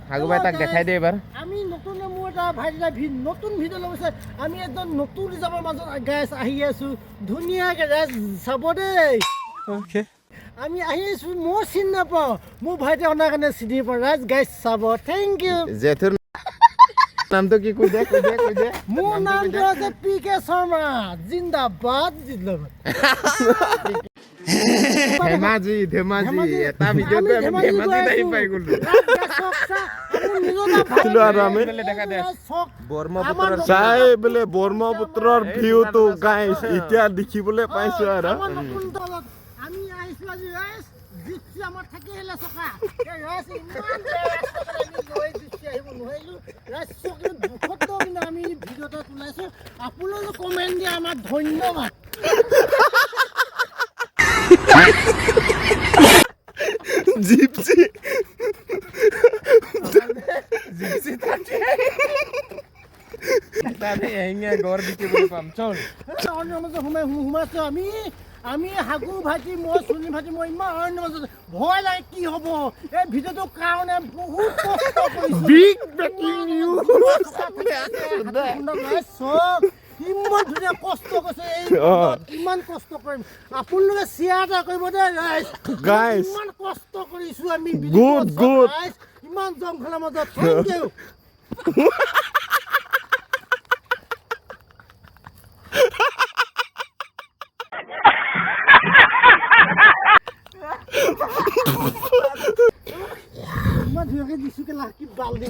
হাগু ভাই তাক দেখাই দে এবাৰ আমি নতুন মোৰ এটা ভাইটিটা নতুন ভিডিঅ' লগাইছে আমি একদম নতুন ৰিজাৰ্ভৰ মাজত গাইছ আহি আছো ধুনীয়াকৈ গাইছ চাব দেই ওকে আমি আহি আছো মই চিনি নাপাওঁ মোৰ ভাইটি অনাৰ কাৰণে চিনি পাওঁ ৰাইজ গাইছ চাব থেংক ইউ জেঠুৰ নামটো কি কৈ দে মোৰ নামটো আছে পি.কে. শৰ্মা জিন্দাবাদ জিন্দাবাদ ধেমাজি এটা ভিডিঅ'তে আমি ধেমাজি নাই পাই গ'লো ছিল আৰু আমি ব্ৰহ্মপুত্ৰৰ চাই বোলে ব্ৰহ্মপুত্ৰৰ ভিউটো গাইছ এতিয়া দেখিবলৈ পাইছো আৰু আমি আহিছো আজি ৰাইজ জিপচি আমাৰ থাকি আহিলে চকা ৰাইজ ইমান লৈ জিপচি আহিব নোৱাৰিলো ৰাইজ চকা দুখত কিন্তু আমি ভিডিঅ'টা তোলাইছো আপোনালোকে কমেণ্ট দিয়ে আমাক ধন্যবাদ জিপচি তাতে এঙে ঘৰ দেখিবলৈ পাম চল সোমাইছো আমি হাগু ভাইটি মই চুনি ভাইটি মই ইমান অৰণ্য মাজত ভয় লাগে কি হ'ব এই ভিডিঅ'টোৰ কাৰণে বহুত কষ্ট কৰিছো বিগ ব্ৰেকিং নিউজ ইমান ধুনীয়া কষ্ট কৰিছে এই ইমান কষ্ট কৰিম আপোনালোকে শ্বেয়াৰ এটা কৰিব দেই গাইছ ইমান কষ্ট কৰিছো আমি গুড ইমান জংঘলৰ মাজত থেংক ইউ ইমান ধুনীয়াকৈ দিছো কি বাল্টি